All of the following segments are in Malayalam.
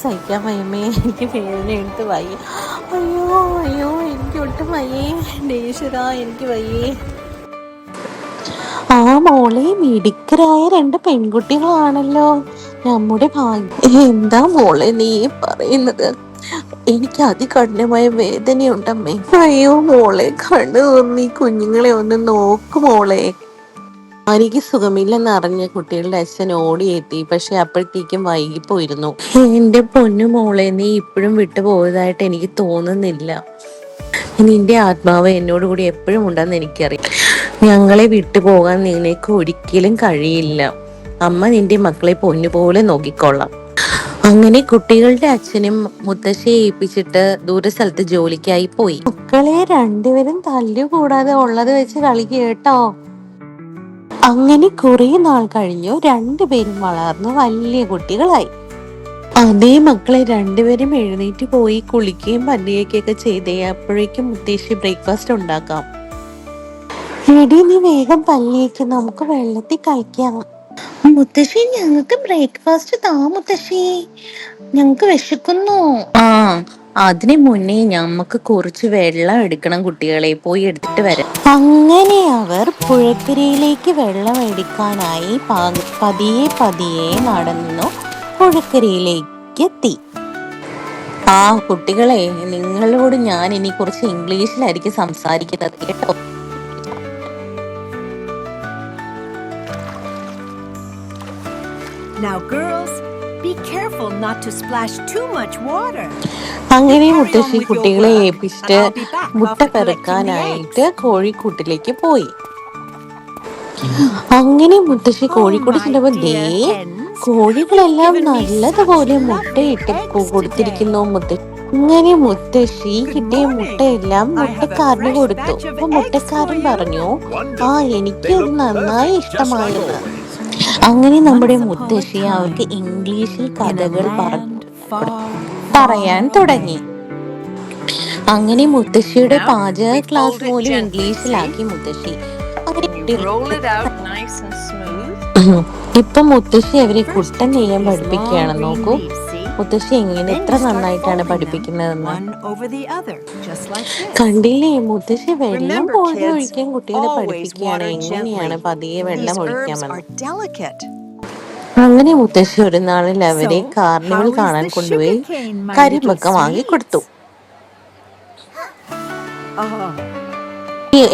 സഹിക്കാൻ വയ്യമ്മേ, എനിക്ക് വേദന എടുത്ത് വയ്യ. അയ്യോ അയ്യോ, എനിക്ക് ഒട്ടും വയ്യേ. ദേശരാ, എനിക്ക് വയ്യേ. ആ മോളെ, മിടുക്കരായ രണ്ട് പെൺകുട്ടികളാണല്ലോ, നമ്മുടെ ഭാഗ്യം. എന്താ മോളെ നീ പറയുന്നത്? എനിക്ക് അതികഠിനമായ വേദനയുണ്ടമ്മേ. അയ്യോ മോളെ, കണ്ണു തോന്നി കുഞ്ഞുങ്ങളെ ഒന്ന് നോക്കു മോളെ. എനിക്ക് സുഖമില്ലെന്നറിഞ്ഞ് കുട്ടികളുടെ അച്ഛൻ ഓടിയെത്തി. പക്ഷെ അപ്പോഴത്തേക്കും വൈകിപ്പോയിരുന്നു. എന്റെ പൊന്നു മോളെ, നീ ഇപ്പോഴും വിട്ടുപോയതായിട്ട് എനിക്ക് തോന്നുന്നില്ല. നിന്റെ ആത്മാവ് എന്നോട് കൂടി എപ്പോഴും ഉണ്ടെന്ന് എനിക്കറിയാം. ഞങ്ങളെ വിട്ടുപോകാൻ നിനക്ക് ഒരിക്കലും കഴിയില്ല. അമ്മ നിന്റെ മക്കളെ പൊന്നുപോലെ നോക്കിക്കൊള്ളാം. അങ്ങനെ കുട്ടികളുടെ അച്ഛനും മുത്തശ്ശിയെ ഏൽപ്പിച്ചിട്ട് ദൂര സ്ഥലത്ത് ജോലിക്കായി പോയി. മക്കളെ രണ്ടുപേരും തല്ലുകൂടാതെ ഉള്ളത് വെച്ച് കളിക്കുക കേട്ടോ. അങ്ങനെ കുറെ നാൾ കഴിഞ്ഞു. രണ്ടുപേരും വളർന്ന് വലിയ കുട്ടികളായി. അതേ മക്കളെ രണ്ടുപേരും എഴുന്നേറ്റ് പോയി കുളിക്കുകയും പല്ലിയൊക്കെ ചെയ്തേ. അപ്പോഴേക്കും മുത്തശ്ശി ബ്രേക്ക്ഫാസ്റ്റ് ഉണ്ടാക്കാം. എടി, നീ വേഗം പല്ലിയേക്ക്, നമുക്ക് വെള്ളത്തിൽ കളിക്കാം. മുത്തശ്ശി, ഞങ്ങൾക്ക് ബ്രേക്ക്ഫാസ്റ്റ് താ മുത്തശ്ശി, ഞങ്ങക്ക് വിശക്കുന്നു. ആ, അതിനു മുന്നേ ഞമ്മക്ക് കുറച്ച് വെള്ളം എടുക്കണം കുട്ടികളെ, പോയി എടുത്തിട്ട് വരാം. അങ്ങനെ അവർ പുഴക്കരയിലേക്ക് വെള്ളം എടുക്കാനായി പതിയെ പതിയെ നടന്നു പുഴക്കരയിലേക്ക് എത്തി. ആ കുട്ടികളെ, നിങ്ങളോട് ഞാൻ ഇനി കുറച്ച് ഇംഗ്ലീഷിലായിരിക്കും സംസാരിക്കുന്നത് കേട്ടോ. Now girls, be careful not to splash too much water. അങ്ങനെ മുത്തശ്ശി കുട്ടികളെ ഏൽപ്പിച്ചിട്ട് മുട്ട പെറുക്കാനായിട്ട് കോഴിക്കൂട്ടിലേക്ക് പോയി. അങ്ങനെ മുത്തശ്ശി കോഴിക്കൂട് ചെന്നപ്പോൾ ദേ കോഴികളെല്ലാം നല്ലതുപോലെ മുട്ടയിട്ട് കൊടുത്തിരിക്കുന്നു. അങ്ങനെ മുത്തശ്ശി കിട്ടിയ മുട്ടയെല്ലാം മുട്ടക്കാരന് കൊടുത്തു. അപ്പൊ മുട്ടക്കാരൻ പറഞ്ഞു, ആ, എനിക്ക് അത് നന്നായി ഇഷ്ടമായെന്ന്. അങ്ങനെ നമ്മുടെ മുത്തശ്ശി അവർക്ക് ഇംഗ്ലീഷിൽ കഥകൾ പറയാൻ തുടങ്ങി. അങ്ങനെ മുത്തശ്ശിയുടെ പാചക ക്ലാസ് പോലും ഇംഗ്ലീഷിലാക്കി മുത്തശ്ശി. ഇപ്പൊ മുത്തശ്ശി അവരെ കുട്ടൻ നെയ്യാൻ പഠിപ്പിക്കുകയാണ്. നോക്കൂ മുത്തശ്ശി എങ്ങനെ എത്ര നന്നായിട്ടാണ് പഠിപ്പിക്കുന്നതെന്ന്. കണ്ടില്ലേ, മുത്തശ്ശി വെള്ളം പോലും ഒഴിക്കാൻ കുട്ടികളെ പഠിപ്പിക്കുകയാണ്, എങ്ങനെയാണ് പതിയെ വെള്ളം ഒഴിക്കാമെന്ന്. അങ്ങനെ മുത്തശ്ശി ഒരു നാളിൽ അവരെ കാർണിവൽ കാണാൻ കൊണ്ടുപോയി കരിമ്പക്ക വാങ്ങിക്കൊടുത്തു.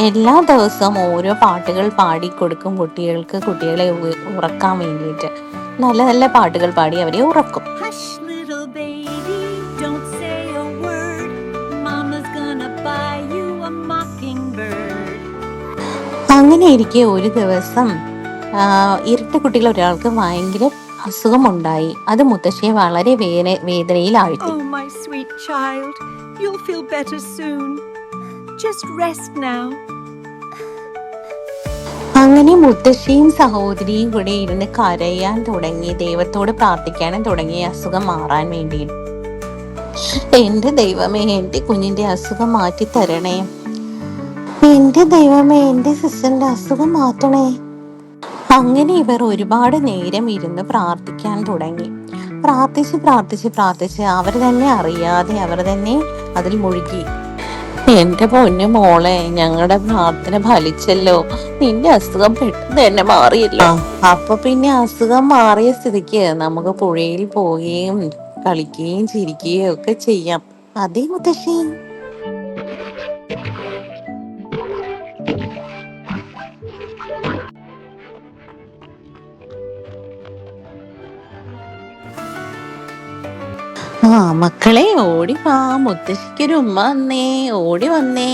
എല്ലാ ദിവസവും ഓരോ പാട്ടുകൾ പാടിക്കൊടുക്കും കുട്ടികൾക്ക്, കുട്ടികളെ ഉറക്കാൻ വേണ്ടിയിട്ട്. നല്ല നല്ല പാട്ടുകൾ പാടി അവരെ ഉറക്കും. അങ്ങനെ ഇരിക്കെ ഒരു ദിവസം ഇരട്ട കുട്ടികൾ ഒരാൾക്ക് ഭയങ്കര അസുഖമുണ്ടായി. അത് മുത്തശ്ശിയെ വളരെ വേദനയിലാഴ്ത്തി. അങ്ങനെ മുത്തശ്ശിയും സഹോദരിയും കൂടെ ഇരുന്ന് കരയാൻ തുടങ്ങി, ദൈവത്തോട് പ്രാർത്ഥിക്കാനും തുടങ്ങി അസുഖം മാറാൻ വേണ്ടി. എന്റെ ദൈവമേ, എന്റെ കുഞ്ഞിന്റെ അസുഖം മാറ്റി തരണേ. എന്റെ ദൈവമേ, എന്റെ സിസ്റ്ററിന്റെ അസുഖം മാറ്റണേ. അങ്ങനെ ഇവർ ഒരുപാട് നേരം ഇരുന്ന് പ്രാർത്ഥിക്കാൻ തുടങ്ങി. പ്രാർത്ഥിച്ച് അവർ തന്നെ അറിയാതെ അവർ തന്നെ അതിൽ മുഴുകി. എന്റെ പൊന്നു മോളെ, ഞങ്ങളുടെ പ്രാർത്ഥന ഫലിച്ചല്ലോ. നിന്റെ അസുഖം പെട്ടെന്ന് തന്നെ മാറിയല്ലോ. അപ്പൊ പിന്നെ അസുഖം മാറിയ സ്ഥിതിക്ക് നമുക്ക് പുഴയിൽ പോവുകയും കളിക്കുകയും ചിരിക്കുകയും ഒക്കെ ചെയ്യാം. അതേ മുത്തശ്ശി. ആ മക്കളെ, ഓടി വാ, മുത്തശ്ശിക്കൊരു ഉമ്മ വന്നേ, ഓടി വന്നേ.